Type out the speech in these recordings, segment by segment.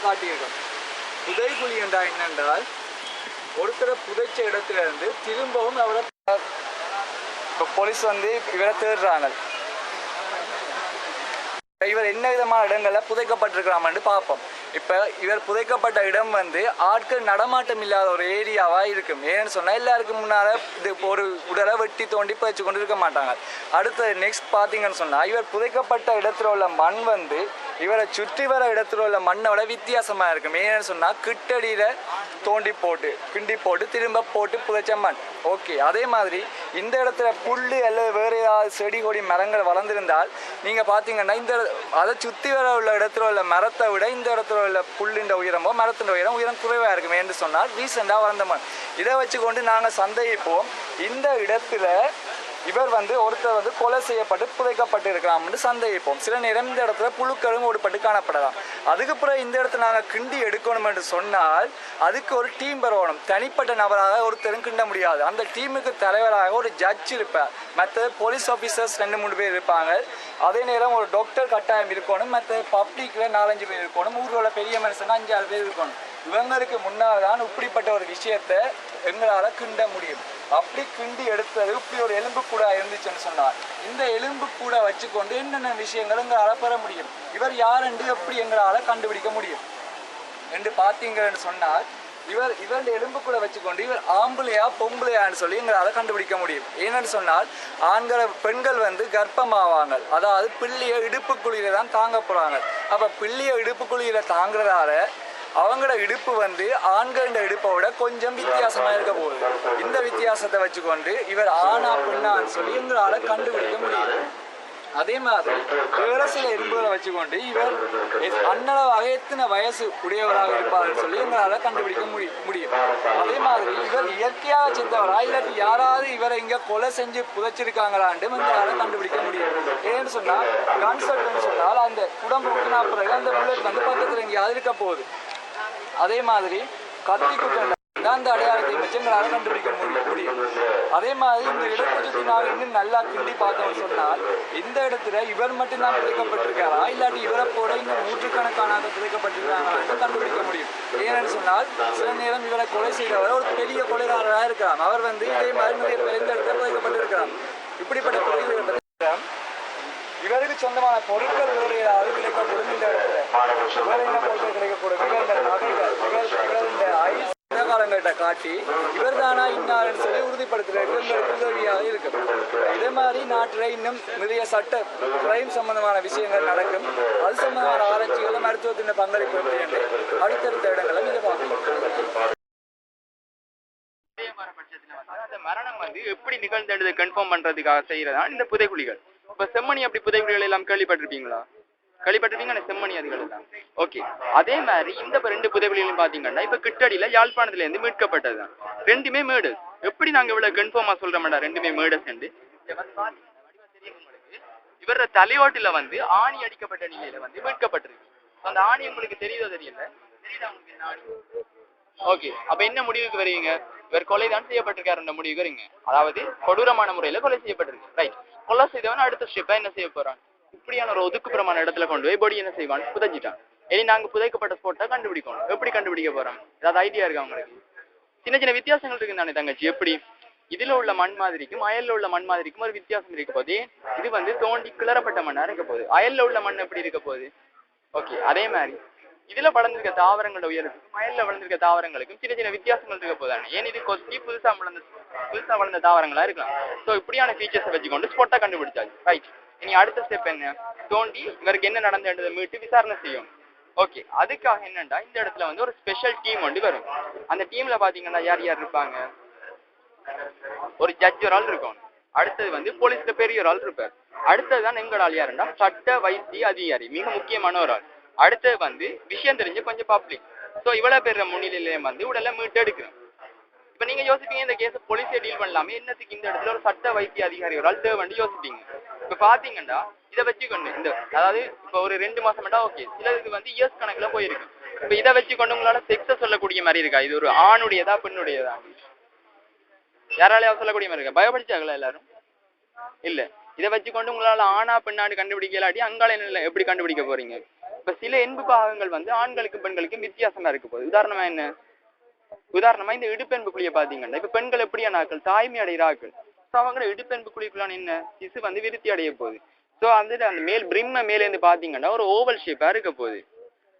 காட்டியிருக்கோம். புதைகுழி என்றால் என்னென்றால் ஒருத்தரை புதைச்ச இடத்துல இருந்து திரும்பவும் அவரை இப்போ போலீஸ் வந்து இவரை தேடுறாங்க. இவர் என்ன விதமான இடங்களில் புதைக்கப்பட்டிருக்கிறாமன்னு பார்ப்போம். இப்போ இவர் புதைக்கப்பட்ட இடம் வந்து ஆட்கள் நடமாட்டம் இல்லாத ஒரு ஏரியாவாக இருக்கும். ஏன்னு சொன்னால் எல்லாருக்கும் முன்னால் இது ஒரு உடலை வெட்டி தோண்டி புதைச்சு கொண்டு இருக்க மாட்டாங்க. அடுத்து நெக்ஸ்ட் பார்த்தீங்கன்னு சொன்னால் இவர் புதைக்கப்பட்ட இடத்துல உள்ள மண் வந்து இவரை சுற்றி வர இடத்துல உள்ள மண்ணை விட வித்தியாசமாக இருக்கும். ஏன்னு சொன்னால் கிட்டடியில் தோண்டி போட்டு கிண்டி போட்டு திரும்ப போட்டு புதைச்ச மண். ஓகே, அதே மாதிரி இந்த இடத்துல புல் அல்லது வேறு ஏதாவது செடி கொடி மரங்கள் வளர்ந்துருந்தால் நீங்கள் பார்த்தீங்கன்னா இந்த அதை சுற்றி வர உள்ள இடத்துல உள்ள மரத்தை விட இந்த இடத்துல உள்ள புல்லின் உயரமோ மரத்தின் உயரம் குறைவாக இருக்கும் என்று சொன்னால் ரீசெண்டாக வளர்ந்த மண். இதை வச்சு கொண்டு நாங்கள் சந்தேகிப்போம் இந்த இடத்துல இவர் வந்து ஒருத்தர் வந்து கொலை செய்யப்பட்டு புதைக்கப்பட்டு இருக்கிறாம்னு சந்தேகிப்போம். சில நேரம் இந்த இடத்துல புழுக்களும் ஓடுபட்டு காணப்படலாம். அதுக்கப்புறம் இந்த இடத்துல நாங்கள் கிண்டி எடுக்கணும் என்று சொன்னால் அதுக்கு ஒரு டீம் வரணும். தனிப்பட்ட நபராக ஒருத்தரும் கிண்ட முடியாது. அந்த டீமுக்கு தலைவராக ஒரு ஜட்ஜ் இருப்பார், மற்ற போலீஸ் ஆஃபீஸர்ஸ் 2-3 பேர் இருப்பாங்க. அதே நேரம் ஒரு டாக்டர் கட்டாயம் இருக்கணும், மற்ற பப்ளிக்கில் 4-5 பேர் இருக்கணும், ஊரோட பெரிய மனுஷன் 5-6 பேர் இருக்கணும். இவங்களுக்கு முன்னால் தான் இப்படிப்பட்ட ஒரு விஷயத்தை எங்களால் கிண்ட முடியும். அப்படி கிண்டி எடுத்தது இப்படி ஒரு எலும்பு கூட இருந்துச்சுன்னு சொன்னார். இந்த எலும்பு கூட வச்சுக்கொண்டு என்னென்ன விஷயங்கள் எங்களால் பெற முடியும், இவர் யார் என்று எப்படி எங்களால் கண்டுபிடிக்க முடியும் என்று பார்த்தீங்கன்னு சொன்னால் இவருடைய எலும்பு கூட வச்சுக்கொண்டு இவர் ஆம்பளையா பொம்பளையான்னு சொல்லி எங்களால் கண்டுபிடிக்க முடியும். ஏன்னு சொன்னால் பெண்கள் வந்து கர்ப்பமாவாங்க, அதாவது பிள்ளைய இடுப்புக்குழியில தான் தாங்க போகிறாங்க. அப்போ பிள்ளைய இடுப்புக்குழியில தாங்குறதால அவங்களோட இடுப்பு வந்து ஆண்களோட இடுப்பை விட கொஞ்சம் வித்தியாசமாக இருக்க போகுது. இந்த வித்தியாசத்தை வச்சுக்கொண்டு இவர் ஆணா பெண்ணான்னு சொல்லி எங்களால் கண்டுபிடிக்க முடியும். அதே மாதிரி வேற சில எலும்புகளை வச்சுக்கொண்டு இவர் அன்னளவாக எத்தனை வயசு உடையவராக இருப்பார்னு சொல்லி எங்களால் கண்டுபிடிக்க முடியும். அதே மாதிரி இவர் இயற்கையாக செத்தவரா இல்லாட்டி யாராவது இவரை இங்கே கொலை செஞ்சு புதைச்சிருக்காங்களான்னு எங்களால் கண்டுபிடிக்க முடியும். ஏன்னு சொன்னால் கன்சல்ட்னு சொன்னால் அந்த உடம்புக்கு பிறகு அந்த புல்லட் வந்து பக்கத்தில் எங்கேயாவது இருக்க போகுது. அதே மாதிரி கத்தி குற்றம் அந்த அடையாளத்தை வச்சு எங்களால் கண்டுபிடிக்க முடியும். அதே மாதிரி இந்த இடத்தை சுற்றி நாங்கள் இன்னும் நல்லா கிண்டி பார்த்தோம்னு சொன்னால் இந்த இடத்துல இவர் மட்டும்தான் புதைக்கப்பட்டிருக்காரா இல்லாட்டி இவரை போல இங்கே நூற்றுக்கணக்கான புதைக்கப்பட்டிருக்காங்களான்னு கண்டுபிடிக்க முடியும். ஏன்னு சொன்னால் சில நேரம் இவரை கொலை செய்தவர் ஒரு பெரிய கொலைகாரராக இருக்கிறார். அவர் வந்து இதே மாதிரி நிறைய பேர் இந்த இடத்துல புதைக்கப்பட்டிருக்கிறார். இப்படிப்பட்ட தொழில்களை இவருக்கு சொந்தமான பொருட்கள் வேறு ஏதாவது கிடைக்கப்படும். இந்த இடத்துல வேற என்ன பொருட்கள் கிடைக்கப்படும், இவருடைய நகைகள் இந்த ஐஸ் காலங்கள்கிட்ட காட்டி இவர் தானா இன்னாருன்னு சொல்லி உறுதிப்படுத்துறதுக்கு உதவியாக இருக்கும். இதே மாதிரி நாட்டில் இன்னும் நிறைய சட்ட கிரைம் சம்பந்தமான விஷயங்கள் நடக்கும். அது சம்பந்தமான ஆராய்ச்சிகளும் மருத்துவத்தின் பங்களிப்பு எப்படி என்று அடுத்தடுத்த இடங்களை நீங்க பார்க்கலாம். அந்த மரணம் வந்து எப்படி நிகழ்ந்தது கன்ஃபார்ம் பண்றதுக்காக செய்யறதான் இந்த புதைகுழிகள். இப்ப செம்மணி அப்படி புதைகுழிகள் எல்லாம் கேள்விப்பட்டிருப்பீங்களா? கேள்விப்பட்டிருப்பீங்க செம்மணி அதுகள் எல்லாம். ஓகே, அதே மாதிரி இந்த 2 புதைகுழிகளையும் பாத்தீங்கன்னா இப்ப கிட்டடியில யாழ்ப்பாணத்துல இருந்து மீட்கப்பட்டதுதான். 2மே மேர்டர்ஸ். எப்படி நாங்க இவ்வளவு கன்ஃபார்மா சொல்றோம்டா 2மே மேர்டர்ஸ் என்று? இவர தலையோட்டில வந்து ஆணி அடிக்கப்பட்ட நிலையில வந்து மீட்கப்பட்டிருக்கு. அந்த ஆணி உங்களுக்கு தெரியுதோ தெரியல? தெரியுதா உங்களுக்கு? ஓகே, அப்ப என்ன முடிவுக்கு வருவீங்க? இவர் கொலைதான் செய்யப்பட்டிருக்காரு என்ற முடிவுக்கு வருவீங்க. அதாவது கொடூரமான முறையில கொலை செய்யப்பட்டிருக்கு. ரைட், கொலை செய்தவன் அடுத்த ஸ்டெப்பா என்ன செய்ய போறான்? இப்படியான ஒரு ஒதுக்குப்புறமான இடத்துல கொண்டு போய் பொடி என்ன செய்வான்? புதைச்சிட்டான். இனி நாங்க புதைக்கப்பட்ட ஸ்பாட்டை கண்டுபிடிக்கணும். எப்படி கண்டுபிடிக்க போறோம்? ஏதாவது ஐடியா இருக்கா உங்களுக்கு? சின்ன சின்ன வித்தியாசங்கள் இருக்கு தானே தங்கச்சி? எப்படி இதுல உள்ள மண் மாதிரிக்கும் அயல்ல உள்ள மண் மாதிரிக்கும் ஒரு வித்தியாசம் இருக்க போது. இது வந்து தோண்டி கிளறப்பட்ட மண்ணா இருக்க போகுது. அயல்ல உள்ள மண் எப்படி இருக்க போகுது? ஓகே, அதே மாதிரி இதுல வளர்ந்திருக்க தாவரங்களோட உயரத்துக்கும் அயல்ல வளர்ந்திருக்க தாவரங்களுக்கும் சின்ன சின்ன வித்தியாசங்கள் இருக்க போதானே. ஏன் இது கொத்தி புதுசா வளர்ந்த தாவரங்களா இருக்கலாம். ஸோ இப்படியான ஃபீச்சர்ஸை வச்சுக்கொண்டு ஸ்பாட்டை கண்டுபிடிச்சாச்சு. ரைட், இனி அடுத்த ஸ்டெப் என்ன? தோண்டி இவருக்கு என்ன நடந்தது மீட்டு விசாரணை செய்யும். ஓகே, அதுக்காக என்னண்டா இந்த இடத்துல வந்து ஒரு ஸ்பெஷல் டீம் வந்து வரும். அந்த டீம்ல பாத்தீங்கன்னா யார் யார் இருப்பாங்க? ஒரு ஜட்ஜ் ஒரு ஆள் இருக்கும். அடுத்தது வந்து போலீஸ்ல பெரிய ஒரு ஆள் இருப்பார். அடுத்ததுதான் எங்களோட ஆள் யாருன்னா சட்ட வைத்திய அதிகாரி, மிக முக்கியமான ஒரு ஆள். அடுத்தது வந்து விஷயம் தெரிஞ்சு கொஞ்சம் பப்ளிக். ஸோ இவ்வளவு பேர் முன்னிலையில வந்து உடலை மீட்டு எடுக்கிறோம். இப்ப நீங்க யோசிப்பீங்க இந்த கேஸை போலீஸே டீல் பண்ணலாமே, என்னத்துக்கு இந்த இடத்துல ஒரு சட்ட வைத்திய அதிகாரி ஒரு ஆள் தேவைன்னு யோசிப்பீங்க. இப்ப பாத்தீங்கன்னா இதை வச்சுக்கொண்டு இந்த அதாவது இப்ப ஒரு 2 மாசம்டா ஓகே, சிலருக்கு வந்து இயர்ஸ் கணக்குல போயிருக்கு. இப்ப இதை வச்சுக்கொண்டு உங்களால செக்ஸ சொல்லக்கூடிய மாதிரி இருக்கா? இது ஒரு ஆணுடையதா பெண்ணுடையதா? யாராலையாவது சொல்லக்கூடிய மாதிரி இருக்கா? பயப்படிச்சாங்களா எல்லாரும்? இல்ல. இதை வச்சுக்கொண்டு உங்களால ஆணா பெண்ணாண்டு கண்டுபிடிக்கலாட்டி அங்கால எப்படி கண்டுபிடிக்க போறீங்க? இப்ப சில என்பு பாகங்கள் வந்து ஆண்களுக்கும் பெண்களுக்கும் வித்தியாசமா இருக்க போகுது. உதாரணமா இந்த இடுப்பென்பு குழியை பாத்தீங்கன்னா இப்ப பெண்கள் எப்படியான ஆக்கள் தாய்மை அடைகிற ஆக்கள். ஸோ அவங்க இடுப்பென்பு குழிக்குள்ளான என்ன திசு வந்து விருத்தி அடைய போகுது. ஸோ அந்த மேல் பிரிம்ம மேல இருந்து பாத்தீங்கன்னா ஒரு ஓவல் ஷேப்பா இருக்க போகுது.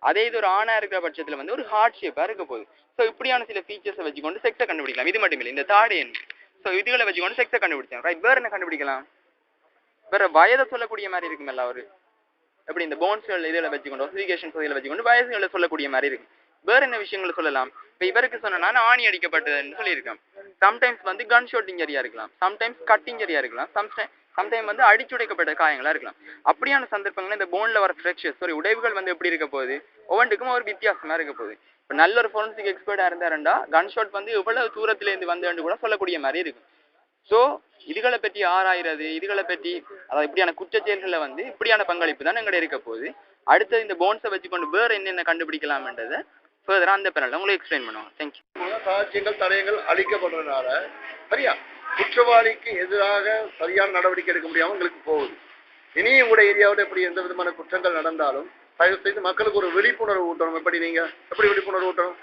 அதே இது ஒரு ஆணா இருக்கிற பட்சத்துல வந்து ஒரு ஹார்ட் ஷேப்பா இருக்க போகுது. ஸோ இப்படியான சில ஃபீச்சர்ஸை வச்சுக்கொண்டு செக்ஸை கண்டுபிடிக்கலாம். இது மட்டும் இல்லை, இந்த தாடை என்பு ஸோ இதுகளை வச்சுக்கொண்டு செக்ஸை கண்டுபிடிச்சேன். ரைட், வேற என்ன கண்டுபிடிக்கலாம்? வேற வயதை சொல்லக்கூடிய மாதிரி இருக்குமல்ல ஒரு எப்படி இந்த போன்ஸ்கள் இதில் வச்சுக்கொண்டு ஒசிஃபிகேஷன் இதில் வச்சுக்கொண்டு வயசுகளை சொல்லக்கூடிய மாதிரி இருக்கு. வேற என்ன விஷயங்களை சொல்லலாம்? இப்போ இவருக்கு சொன்னா ஆணி அடிக்கப்பட்டதுன்னு சொல்லியிருக்கேன். சம்டைம்ஸ் வந்து கன் ஷாட் இன்ஜரியா இருக்கலாம், சம்டைம்ஸ் கட் இன்ஜரியா இருக்கலாம், சம்டைம் வந்து அடிச்சுடைக்கப்பட்ட காயங்களா இருக்கலாம். அப்படியான சந்தர்ப்பங்கள் இந்த போன்ல வர ஃப்ராக்சர்ஸ் உடைவுகள் வந்து எப்படி இருக்க போகுது, ஒவ்வொன்றுக்கும் ஒரு வித்தியாசமா இருக்க போகுது. இப்போ நல்ல ஒரு ஃபோரன்சிக் எக்ஸ்பர்ட்டா இருந்தாருண்டா கன் ஷாட் வந்து எவ்வளவு தூரத்துல இருந்து வந்து கூட சொல்லக்கூடிய மாதிரி இருக்கும். ஸோ இதுகளை பற்றி ஆராயிறது, இதுகளை பற்றி அதாவது இப்படியான குற்றச்செயல்களை வந்து இப்படியான பங்களிப்பு தான் எங்கள்ட இருக்க போகுது. அடுத்தது இந்த போன்ஸை வச்சுக்கொண்டு வேற என்னென்ன கண்டுபிடிக்கலாம்ன்றதை ஃபர்தரா அந்த பேனல்ல உங்களுக்கு எக்ஸ்பிளைன் பண்ணுவோம். தேங்க்யூ. சாட்சியங்கள் தடயங்கள் அளிக்கப்படுறதுனால சரியா குற்றவாளிக்கு எதிராக சரியான நடவடிக்கை எடுக்க முடியாம உங்களுக்கு போகுது. இனி உங்களுடைய ஏரியாவோட எப்படி எந்த விதமான குற்றங்கள் நடந்தாலும் தயவு செய்து மக்களுக்கு ஒரு விழிப்புணர்வு ஊட்டணும். எப்படி நீங்க எப்படி விழிப்புணர்வு ஊட்டணும்?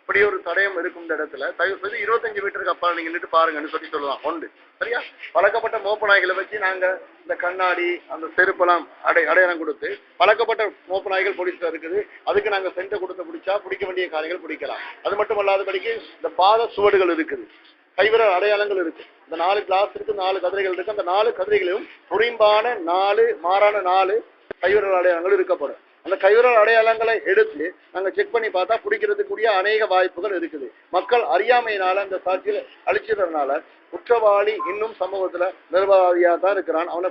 இப்படி ஒரு தடயம் இருக்கும் இந்த இடத்துல தயவு செய்து 25 மீட்டருக்கு அப்பால் நீங்க நின்று பாருங்கன்னு சொல்லலாம். ஒன்று சரியா பழக்கப்பட்ட மோப்ப நாய்களை வச்சு நாங்க இந்த கண்ணாடி அந்த செருப்பெல்லாம் அடையாளம் கொடுத்து பழக்கப்பட்ட மோப்ப நாய்கள் போலீஸ்ல இருக்குது, அதுக்கு நாங்க சென்டை கொடுத்து பிடிச்சா பிடிக்க வேண்டிய காரியங்கள் பிடிக்கலாம். அது மட்டும் அல்லாதபடிக்கு இந்த பாத சுவடுகள் இருக்குது, கைவிரல் அடையாளங்கள் இருக்கு, இந்த 4 கிளாஸ் இருக்கு, 4 கதிரைகள் இருக்கு. அந்த 4 கதிரைகளையும் புரிம்பான 4 மாறான 4 கைவிரல் அடையாளங்கள் இருக்கப்படும். அந்த கைவிரல் அடையாளங்களை எடுத்து நாங்க செக் பண்ணி பார்த்தா பிடிக்கிறதுக்குரிய அநேக வாய்ப்புகள் இருக்குது. மக்கள் அறியாமையினால அந்த சாட்சியில அழிச்சதுனால குற்றவாளி இன்னும் சமூகத்துல நிர்வாகியா தான் இருக்கிறான். அவனை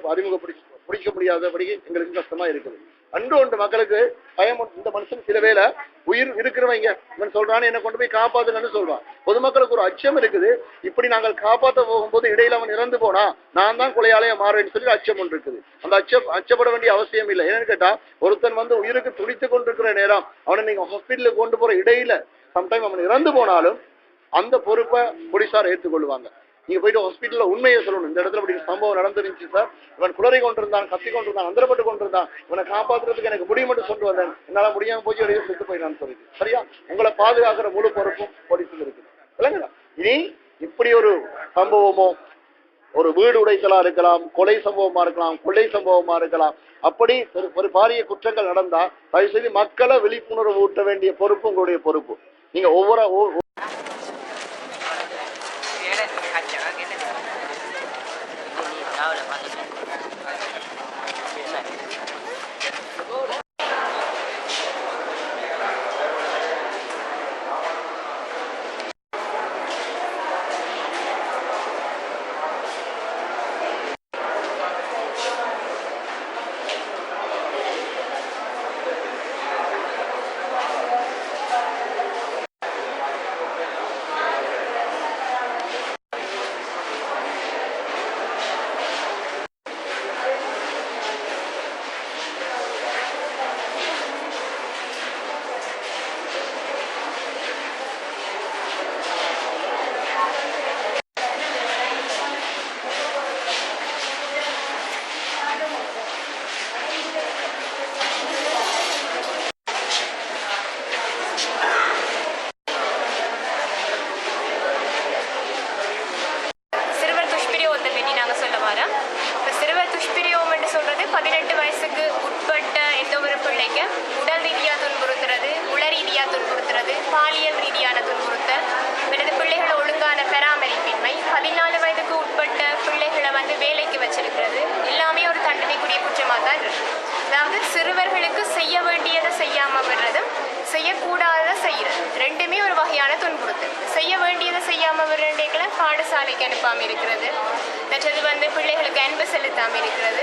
பிடிக்க முடியாதபடி எங்களுக்கு கஷ்டமா இருக்குது. ஒன்று மக்களுக்கு பயம். இந்த மனுஷன் சில வேளை உயிர் இருக்கிறவங்க இவன் சொல்றான்னு என்ன கொண்டு போய் காப்பாத்துங்கன்னு சொல்றான். பொதுமக்களுக்கு ஒரு அச்சம் இருக்குது. இப்படி நாங்கள் காப்பாற்ற போகும்போது இடையில அவன் இறந்து போனா நான் தான் கொலையாளைய மாறுவேன்னு சொல்லி அச்சம் ஒன்று இருக்குது. அந்த அச்சப்பட வேண்டிய அவசியம் இல்லை. என்னன்னு கேட்டா ஒருத்தன் வந்து உயிருக்கு துடித்து கொண்டிருக்கிற நேரம் அவனை நீங்க ஹாஸ்பிட்டலுக்கு கொண்டு போற இடையில சம்டைம் அவன் இறந்து போனாலும் அந்த பொறுப்பை போலீசார் ஏற்றுக்கொள்வாங்க. நீங்க போயிட்டு ஹாஸ்பிட்டல்ல உண்மையை சொல்லணும். இந்த இடத்துல இப்படி சம்பவம் நடந்துருந்துச்சு சார், இவன் குளறி கொண்டிருந்தான், கத்தி கொண்டிருந்தான், அந்தரப்பட்டு கொண்டிருந்தான், இவனை காப்பாற்றுறதுக்கு எனக்கு முடியும் மட்டும் சொல்லிட்டு வந்தேன், என்னால முடியாம போய் இடையே செத்து போயிடான்னு சொல்லிட்டு சரியா உங்களை பாதுகாக்கிற முழு பொறுப்பும் போலீஸுக்கு இருக்குது இல்லைங்களா? இனி இப்படி ஒரு சம்பவமோ ஒரு வீடு உடைத்தலா இருக்கலாம், கொலை சம்பவமா இருக்கலாம், கொள்ளை சம்பவமா இருக்கலாம், அப்படி ஒரு பாரிய குற்றங்கள் நடந்தா தயவு செய்து மக்களை விழிப்புணர்வு ஊட்ட வேண்டிய பொறுப்பு உங்களுடைய பொறுப்பு. நீங்க ஒவ்வொரு பாலியல் ரீதியான துன்புறுத்தல், பிள்ளைகளை ஒழுங்கான பராமரிப்பின்மை, 14 வயதுக்கு உட்பட்ட பிள்ளைகளை வேலைக்கு வச்சிருக்கிறது, எல்லாமே ஒரு தண்டனைக்குரிய குற்றமாக தான் இருக்கு. அதாவது சிறுவர்களுக்கு செய்ய வேண்டியதை செய்யாம விடுறதும் செய்யக்கூடாத செய்யறது ரெண்டுமே ஒரு வகையான துன்புறுத்தல். செய்ய வேண்டியதை செய்யாம விடுறேங்களை பாடசாலைக்கு அனுப்பாம இருக்கிறது, மற்றது பிள்ளைகளுக்கு அன்பு செலுத்தாம இருக்கிறது,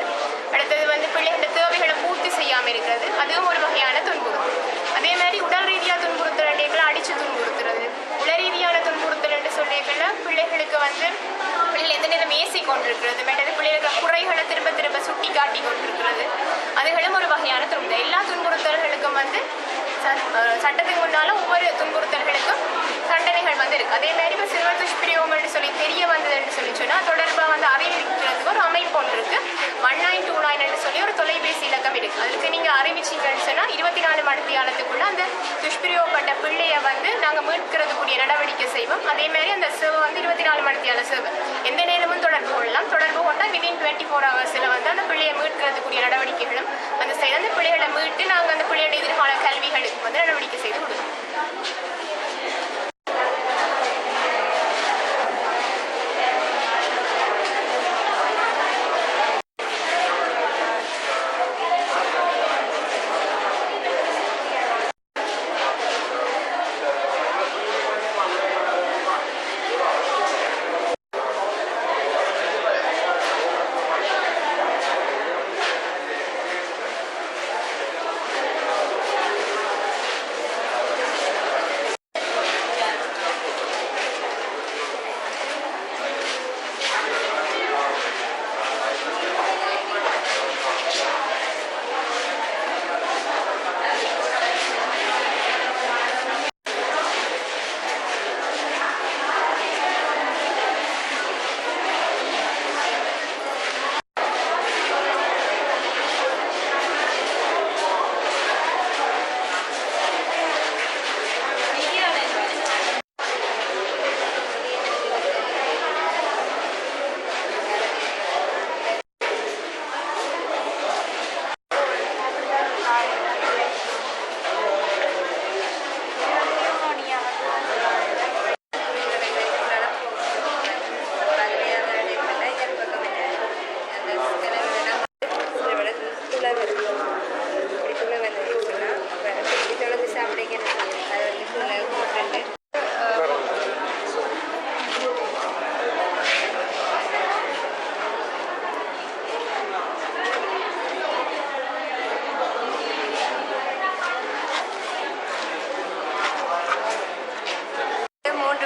அடுத்தது பிள்ளைகளோட தேவைகளை பூர்த்தி செய்யாம இருக்கிறது, அதுவும் ஒரு வகையான துன்புறுத்தல். அதே மாதிரி உடல் ரீதியா துன்புறுத்தல் அடிச்சு துன்புறுத்துறது, உள ரீதியான துன்புறுத்தல் என்று சொல்லியக்கல பிள்ளைகளுக்கு பிள்ளைகள் எந்த நேரம் ஏசி கொண்டிருக்கிறது, மற்றது பிள்ளைகளுக்கு குறைகளை திரும்ப திரும்ப சுட்டி காட்டி கொண்டிருக்கிறது, அதுகளும் ஒரு வகையான துன்புறுத்தல். எல்லா துன்புறுத்தல்களுக்கும் சட்டத்துக்கு முன்னால ஒவ்வொரு துன்புறுத்தல்களுக்கும் தண்டனைகள் வந்திருக்கு. அதே மாதிரி இப்போ சிறுவர் துஷ்பிரயோகம்னு சொல்லி தெரிய வந்ததுன்னு சொல்லி சொன்னால் தொடர்பாக வந்து அறிவிக்கிறதுக்கு ஒரு அமைப்பு ஒன்று இருக்கு. 1929 சொல்லி ஒரு தொலைபேசி இலக்கம் இருக்கு. அதுக்கு நீங்க அறிவிச்சிங்கன்னு சொன்னா 24 மணித்தியாலத்துக்குள்ள அந்த துஷ்பிரயோகப்பட்ட பிள்ளைய வந்து நாங்க மீட்கிறதுக்குரிய நடவடிக்கை செய்வோம். அதே மாதிரி அந்த சேவை வந்து 24 மணித்தியால சேவை எந்த நேரமும் தொடர்பு கொள்ளலாம். தொடர்பு கொண்டால் விதின் 24 ஹவர்ஸ்ல வந்து அந்த பிள்ளையை மீட்கிறதுக்குரிய நடவடிக்கைகளும் அந்த செய்து அந்த பிள்ளைகளை மீட்டு நாங்கள் அந்த பிள்ளையோட எதிர்கால கல்விகளுக்கு வந்து நடவடிக்கை செய்து கொடுப்போம்.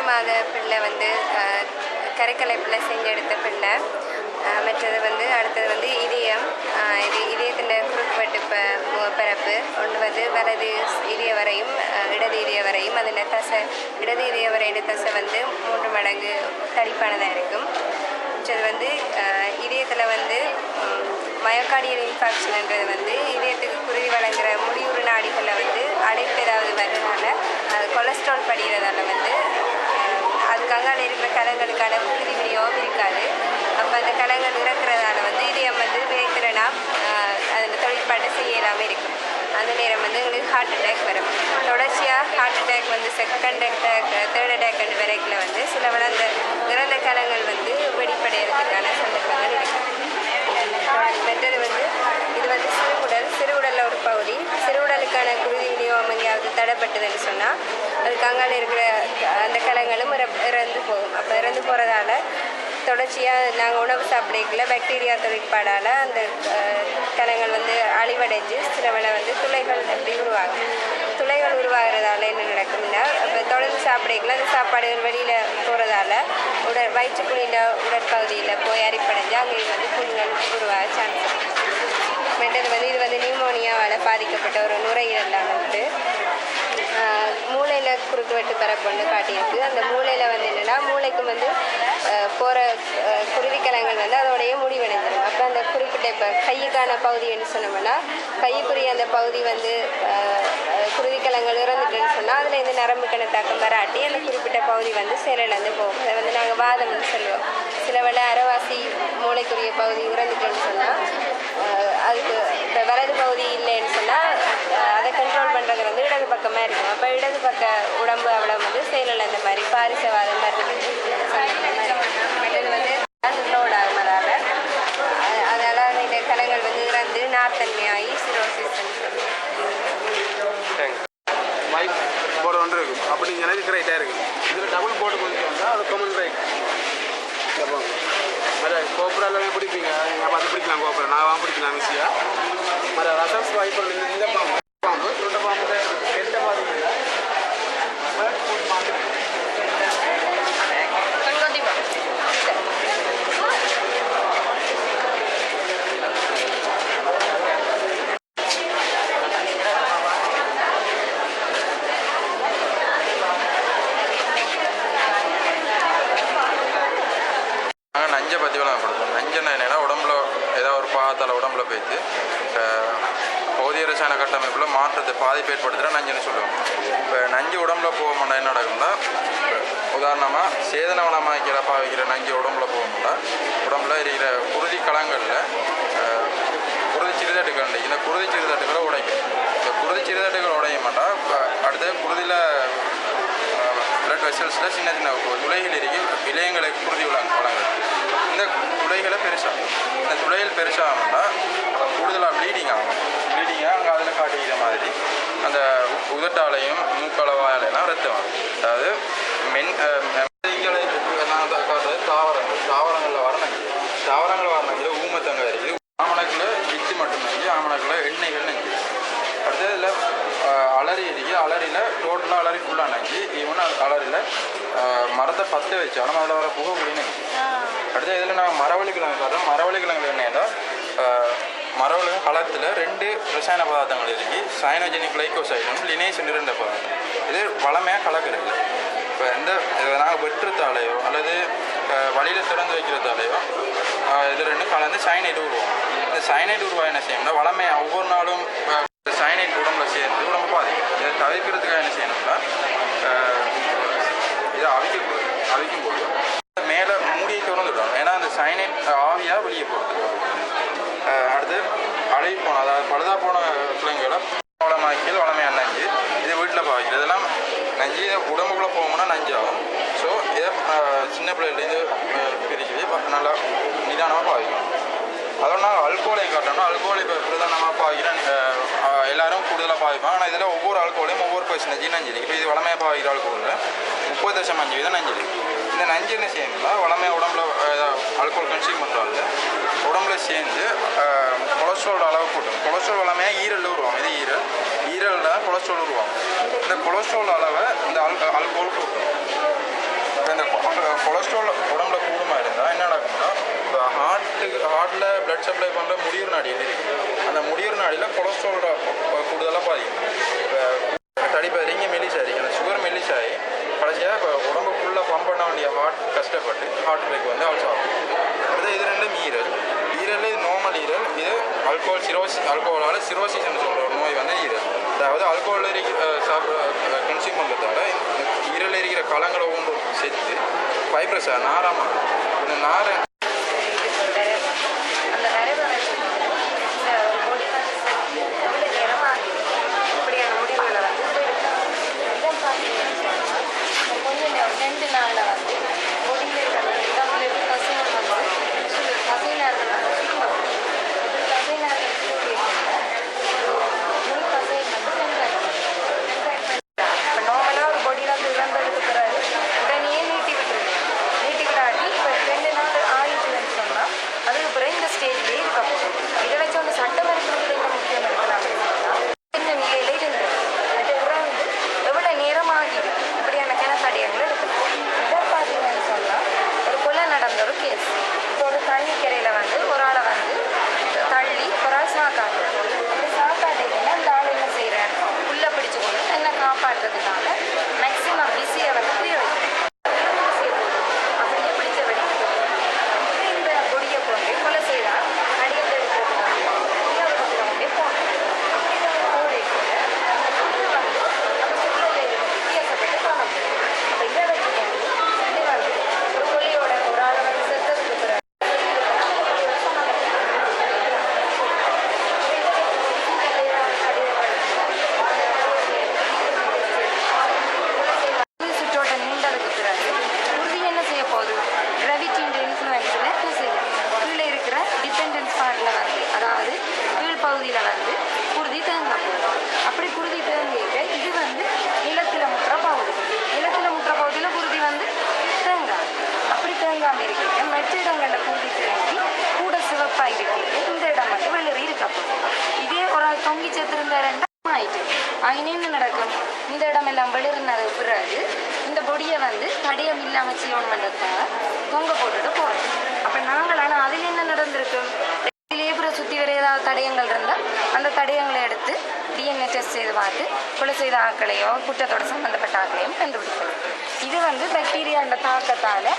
மாத பிள்ளை வந்து கரைக்கலைப்பில் செஞ்செடுத்த பிள்ளை. மற்றது வந்து அடுத்தது வந்து இதயம், இதயத்தின் குறுக்குவெட்டு பரப்பு ஒன்று வந்து வலது இதய வரையும் இடது இதய வரையும் அதில் தசை இடது இதய வரையின தசை வந்து 3 மடங்கு தடிப்பானதாக இருக்கும். மற்றது வந்து இதயத்தில் வந்து மயோகார்டியல் இன்ஃபாக்ஷன்ன்றது வந்து இதயத்துக்கு குருதி வழங்குகிற முடிவுறு நாடிகளில் வந்து அடைப்பு ஏதாவது வர்றதுனால கொலஸ்ட்ரால் படிகிறதால வந்து அதுக்காக இருக்கிற கலங்களுக்கான குருதி விநியோகம் இருக்காது. அப்போ அந்த கலங்கள் இறக்குறதால வந்து இதயம் வந்து வேத்திரனா அதில் தொழிற்பாட்டை செய்யலாமல் இருக்கும். அந்த நேரம் வந்து எங்களுக்கு ஹார்ட் அட்டாக் வரும். தொடர்ச்சியாக ஹார்ட் அட்டாக் வந்து செகண்ட் அட்டாக் தேர்ட் அட்டாக் வரைக்கும் வந்து சில வளர்ந்த இறந்த கலங்கள் வந்து வெளிப்படையிறதுக்கான சந்தர்ப்பங்கள் இருக்குது. மற்றது வந்து இது வந்து சிறுகுடலில் ஒரு பகுதி. சிறுகுடலுக்கான குருதி விநியோகம் எங்கேயாவது தடைப்பட்டதுன்னு சொன்னால் அதுக்கு அங்கால இருக்கிற அந்த கலங்களும் இறந்து போகும். அப்போ இறந்து போகிறதால தொடர்ச்சியாக நாங்கள் உணவு சாப்பிடக்குள்ள பாக்டீரியா தொழிற்பாடால் அந்த கலங்கள் வந்து அழிவடைஞ்சு சில வேளை வந்து துளைகள் அப்படி உருவாகும். துளைகள் உருவாகிறதால என்ன நடக்கும்னா இப்போ தொடர்ந்து சாப்பிடக்குள்ள அந்த சாப்பாடுகள் வெளியில் போகிறதால வயிற்றுக்குழின்ற உடற்பகுதியில் போய் அரிப்படைஞ்சு அங்கே வந்து புண்கள் உருவாக சான்ஸ். மற்றது வந்து இது வந்து நியூமோனியாவால் பாதிக்கப்பட்ட ஒரு நுரையீரலால் வந்து மூளையில் குறுக்குவெட்டு பரப்பொன்று காட்டியிருக்கு. அந்த மூளையில் வந்து என்னென்னா மூளைக்கு வந்து போகிற குருதிக்கலங்கள் வந்து அதோடைய முடிவடைஞ்சிடும். அப்போ அந்த குறிப்பிட்ட இப்போ கையுக்கான பகுதின்னு சொன்னோம்னா கைக்குரிய அந்த பகுதி வந்து குருதிக்கலங்கள் இறந்துட்டுன்னு சொன்னால் அதில் இந்த நரம்புக்கான தாக்கம் வராட்டி அந்த குறிப்பிட்ட பகுதி வந்து செயலிழந்து போகும். அதை வந்து நாங்கள் வாதம்னு சொல்லுவோம். சில வேளை அரைவாசி மூளைக்குரிய பகுதி இறந்துட்டுன்னு சொன்னால் அதுக்கு இப்போ வலது பகுதி இல்லைன்னு சொன்னால் அதை கண்ட்ரோல் பண்ணுறது வந்து இடது பக்கமாக இருக்கும். அப்போ இடது பக்க உடம்பு அவ்வளோ வந்து செயலிழந்த மாதிரி பாரிசவாதம் வருது. மற்றது வந்து லோட் ஆகுறதால அதனால் இந்த கலங்கள் வந்து இறந்து நார்த்தன்மையாகி சிரோசிஸ் போர்டு ஒன்று இருக்கும். அப்படி எனக்கு ரைட்டாக இருக்குது. இதில் டபுள் போர்டு கொஞ்சம் வந்தால் அது காமன் ரைட். மற்ற கோப்புரா எல்லாமே பிடிப்பீங்க. நீங்கள் பார்த்து பிடிக்கலாம். கோப்புரா நான் பிடிக்கலாம் ஈஸியாக. மற்ற ரசம்ஸ் வாய்ப்பு இந்த பாம்பு துண்ட பாம்பு கெட்ட பாதிங்க நஞ்சை பற்றி விளங்கப்படுத்தும். நஞ்சுன்னா என்னென்னா உடம்புல ஏதாவது ஒரு பாகத்தால் உடம்புல போய்த்து போதிய ரசாயன கட்டமைப்பில் மாற்றத்தை பாதிப்பு ஏற்படுத்துகிற நஞ்சுன்னு சொல்லுவோம். இப்போ நஞ்சு உடம்புல போக மாட்டா என்ன நடக்கும்னா, உதாரணமாக சேதனவனமாக்கிற பாவிக்கிற நஞ்சு உடம்புல போக மாட்டா உடம்புல இருக்கிற குருதி களங்களில் குருதி சிறுதட்டுகள் இந்த குருதி சிறுதட்டுகளை உடைக்கும். இந்த குருதி சிறுதட்டுகள் உடைய மாட்டா அடுத்து குருதியில் பிளட் வெசல்ஸில் சின்ன சின்ன துளைகள் இருக்கு விலையங்களை குருதி வழங்குது. இந்த துளைகளை பெருசாகும். இந்த துளைகள் பெருசாகணும்னா கூடுதலாக ப்ளீடிங் ஆகும். ப்ளீடிங்காக அங்கே அதில் காட்டிக்கிற மாதிரி அந்த உதட்டாலையும் மூக்களவாயிலாம் ரத்தம் ஆகும். அதாவது நான் காட்டுறது தாவரங்களில் வரணும். தாவரங்கள் வரணுங்கிற ஊமத்தங்க இருக்குது. ஆமணக்கில் வித்து மட்டும் நஞ்சு, ஆமணக்கில் எண்ணெய்கள் நஞ்சு. அடுத்தது இதில் அலரி இருக்குது. அலரியில் டோட்டலாக அலரி ஃபுல்லாக நஞ்சு. ஈவன் அலரியில் மரத்தை பற்ற வச்சாலும் அதில் வர புகை கூடிய நஞ்சு. அடுத்து இதில் நாங்கள் மரவள்ளி கிழங்கு காட்டுறோம். மரவள்ளி கிழங்கு என்னன்னா மரவள்ளி களத்தில் 2 ரசாயன பதார்த்தங்கள் இருக்குது. சைனோஜெனிக் கிளைகோசைடும் லினேஷன் 2 பதார்த்தம். இது வளமையாக கலக்கிறது. இப்போ நாங்கள் வெட்டுறதாலேயோ அல்லது வழியில் திறந்து வைக்கிறதாலேயோ இது 2 கலந்து சைனைட் உருவாகும். இந்த சைனைட் உருவாக என்ன செய்யணும்னா வளமையாக ஒவ்வொரு நாளும் சைனைட் உடம்புல சேர்ந்து உடம்பு பாதிக்கும். இதை தவிர்க்கிறதுக்காக என்ன செய்யணும்னா இதை அவிக்கும் போது மேலே மூடியை திறந்துவிடும். ஏன்னா அந்த சைனைட் ஆவியாக வெளியே போடும். அடுத்து அழுகி போன அதாவது பழுதா போன கிழங்குகளை வளமாக்கியல் வளமையான நஞ்சு இது வீட்டில் பாவிக்கிறது. இதெல்லாம் நஞ்சு உடம்புக்குள்ளே போகணும்னா நஞ்சாகும். ஸோ இதை சின்ன பிள்ளைலேருந்து பிரிச்சு நல்லா நிதானமாக பாவிக்கணும். அதோட நாங்கள் அல்கோலை காட்டணும். அல்கோலை இப்போ பிரதானமாக பாவிக்கிறேன். எல்லோரும் கூடுதலாக பாவிப்பாங்க. ஆனால் இதில் ஒவ்வொரு அல்கோலையும் ஒவ்வொரு பெர்சன்டேஜ் நஞ்சு இருக்குது. இப்போ இது வளமையாக பாவிக்கிற அல்கோலில் 30.5% நஞ்சு இருக்குது. இந்த நஞ்சு என்ன செய்யணும்னா வளமையாக உடம்புல அல்கோல் கன்சியூம் பண்ணுறாங்க உடம்புல சேர்ந்து கொலஸ்ட்ரால் அளவு கூட்டும். கொலஸ்ட்ரால் வளமையாக ஈரலில் உருவாங்க. இது ஈரலில் தான் கொலஸ்ட்ரால் உருவாங்க. இந்த கொலஸ்ட்ரால் அளவை இந்த அல்கோல் கூட்டும். இப்போ இந்த கொலஸ்ட்ரால் உடம்புல கூடுமா இருந்தால் என்ன நடக்கும்னா இப்போ ஹார்ட்டில் பிளட் சப்ளை பண்ணுற முடியூர் நாடியில் இருக்குது. அந்த முடியூர் நாடியில் கொலஸ்ட்ரால் கூடுதலாக பாதிக்கும். இப்போ தடிப்பதில் இங்கே மெலிசாரி அந்த சுகர் மெலிசாரி கடைசியாக இப்போ உடம்பு ஃபுல்லாக பம்ப் பண்ண வேண்டிய ஹார்ட் கஷ்டப்பட்டு ஹார்ட் பிரேக் வந்து அவள் சாப்பிடும். அடுத்து இது 2 ஈரல். ஈரல் இது நார்மல் ஈரல். இது அல்கோஹாலால் சிரோசிஸ்ன்னு சொல்கிற ஒரு நோய் வந்து ஈரல். அதாவது அல்கோஹால் கன்சியூம் பண்ணுறதால ஈரல் இருக்கிற களங்களை ஒன்று செத்து ஃபைப்ரஸாக நாராமல் இந்த நாரை தடயங்கள் இருந்தால் அந்த தடயங்களை எடுத்து DNA டெஸ்ட் செய்து பார்த்து கொலை செய்த ஆட்களையோ குற்றத்தோட சம்மந்தப்பட்ட ஆட்களையும் கண்டுபிடிக்கிறது. இது வந்து பாக்டீரியாண்ட தாக்கத்தால்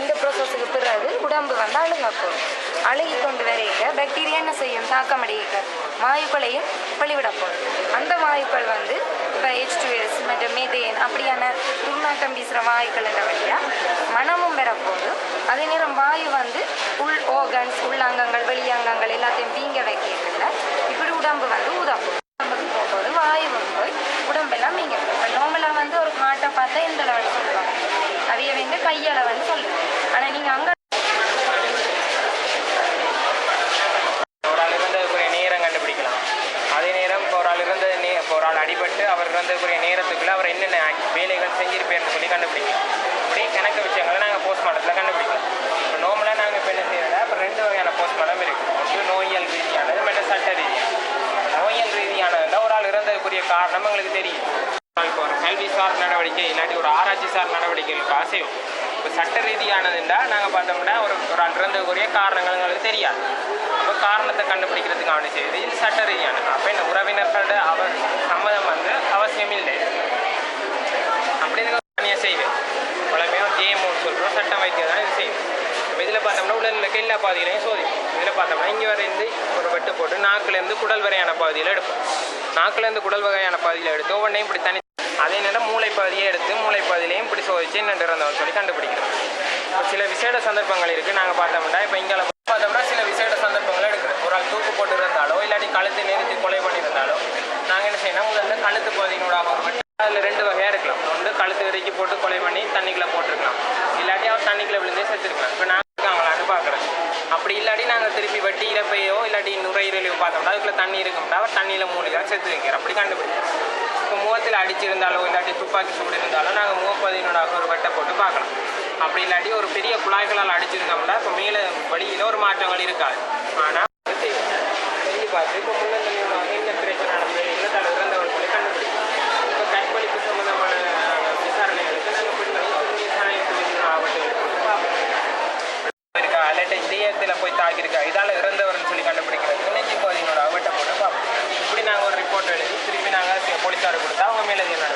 இந்த ப்ரோசஸுக்கு பிறகு உடம்பு வந்து அழுங்க போகும். அழுகி கொண்டு வரைக்க பாக்டீரியா என்ன செய்யும், தாக்கமடைக்க வாயுக்களையும் வெளிவிட போகும். அந்த வாயுக்கள் வந்து இப்போ H2S மற்றும் மெதேன் அப்படியான துர்நாற்றம் வீசுகிற வாயுக்கள் என்ற வழியாக மனமும் பெறப்போகுது. அதே நேரம் வாயு வந்து உள் ஓகன்ஸ், உள்ளங்கங்கள், வெளியங்கங்கள் எல்லாத்தையும் வீங்க வைக்கிறதுல இப்படி உடம்பு வந்து உதவும். உடம்புக்கு போகும்போது வாயு போய் உடம்பெல்லாம் வீங்க போகும். இப்போ நார்மலாக வந்து ஒரு காட்டை பார்த்தா எந்த லெவலில் சொல்லுவாங்க, அதைய வந்து கையால் வந்து சொல்லுவாங்க. ஆனால் நீங்கள் அங்கே ஒரு ஆள் அடிபட்டு அவர் இறந்ததுக்குரிய நேரத்துக்குள்ள அவர் என்னென்ன வேலைகள் செஞ்சிருப்பேர்னு சொல்லி கண்டுபிடிக்கலாம். அப்படியே கணக்கு விஷயங்களை நாங்கள் போஸ்ட்மார்ட்டத்தில் கண்டுபிடிக்கலாம். இப்போ நார்மலாக நாங்கள் இப்போ என்ன செய்யறோம்னா இப்போ 2 வகையான போஸ்ட்மார்ட்டம் இருக்குது. ஒன்று நோயியல் ரீதியானது, மற்ற சட்ட ரீதியானது. நோயியல் ரீதியானதுன்னா ஒரு ஆள் இறந்ததுக்குரிய காரணம் எங்களுக்கு தெரியும். இப்போ ஒரு கல்விசார் நடவடிக்கை இல்லாட்டி ஒரு ஆராய்ச்சிசார் நடவடிக்கைகளுக்கு ஆசையும். இப்போ சட்ட ரீதியானதுண்டா நாங்கள் பார்த்தோம்னா ஒரு ஆள் இறந்ததுக்குரிய காரணங்கள் எங்களுக்கு தெரியாது. அப்போ காரணத்தை கண்டுபிடிக்கிறதுக்கு அவனை செய்யுது. இது சட்ட ரீதியானது. அப்போ இந்த உறவினர்களோட அவர் சம்மதம் வந்து அவசியம் இல்லை. அப்படி தனியாக செய்வேன். உலகமே ஜேஎம்ஓன்னு சொல்கிறோம், சட்டம் வைத்தியம் தான் இது செய்யும். இப்போ இதில் பார்த்தோம்னா உடலில் எல்லா பாதிகளையும் சோதிக்கும். இதில் பார்த்தோம்னா இங்கே வரைந்து ஒரு வெட்டு போட்டு நாக்குலேருந்து குடல் வரையான பகுதியில் எடுப்போம். நாக்குலேருந்து குடல் வகையான பகுதியில் எடுத்து ஒவ்வொன்றையும் இப்படி தனி, அதே நேரம் மூளைப்பகுதியை எடுத்து மூளைப்பகுதியிலையும் இப்படி சோதிச்சு என்னென்று இறந்தவன் சொல்லி கண்டுபிடிக்கிறோம். இப்போ சில விசேட சந்தர்ப்பங்கள் இருக்குது. நாங்கள் பார்த்தோம்னா இப்போ இங்கே பார்த்தோம்னா சில விசேட சந்தர்ப்பங்களை எடுக்கிறோம். ஒரு ஆள் தூக்கு போட்டு இருந்தாலோ இல்லாட்டி கழுத்தை நிறுத்தி கொலை பண்ணியிருந்தாலோ நாங்கள் என்ன செய்யணும், முதல்ல கழுத்து பகுதியினோட ஒரு வெட்டு. அதில் 2 வகையாக இருக்கலாம். ஒன்று கழுத்து இறக்கி போட்டு கொலை பண்ணி தண்ணிக்குள்ளே போட்டிருக்கலாம், இல்லாட்டி அவர் தண்ணிக்குள்ளே விழுந்தே செத்துருக்கலாம். இப்போ நாங்கள் இருக்காங்களான்னு பார்க்குறோம். அப்படி இல்லாட்டி நாங்கள் திருப்பி வெட்டி இறப்பையோ இல்லாட்டி நுரையீரலையோ பார்த்தோம்னா அதுக்குள்ளே தண்ணி இருக்கும்னா அவர் தண்ணியில் மூலிதான் செத்து வைக்கிறோம். அப்படி கண்டுபிடிக்கிறோம். இப்போ முகத்தில் அடிச்சிருந்தாலோ இல்லாட்டி துப்பாக்கி சூடு இருந்தாலும் நாங்கள் முகப்பகுதியினோட ஒரு வெட்டை போட்டு பார்க்கலாம். அப்படி இல்லாட்டி ஒரு பெரிய குழாய்களால் அடிச்சிருந்தோம்னா இப்போ மேலே வழியில் ஒரு மாற்றங்கள் இருக்காது. ஆனால் செஞ்சு பார்த்து இப்போ முன்னெந்தமாக என்ன பிரச்சனை நடந்தது, என்ன தலை இறந்தவர்களை கண்டுபிடிக்கும். இப்போ கற்பழிப்பு சம்பந்தமான விசாரணைகளுக்கு நாங்கள் பின்னணி மாவட்டங்களுக்கு பார்ப்போம். இருக்கா இல்லாட்டி இதயத்தில் போய் தாக்கியிருக்கா, இதால் இறந்தவர்னு சொல்லி கண்டுபிடிக்கிறது நெஞ்சு பகுதியினோட வெட்டை போட்டு பார்ப்போம். இப்படி நாங்கள் ஒரு ரிப்போர்ட் எழுதி திருப்பி நாங்கள் போலீஸாருக்கு கொடுத்தா அவங்க மேலே என்ன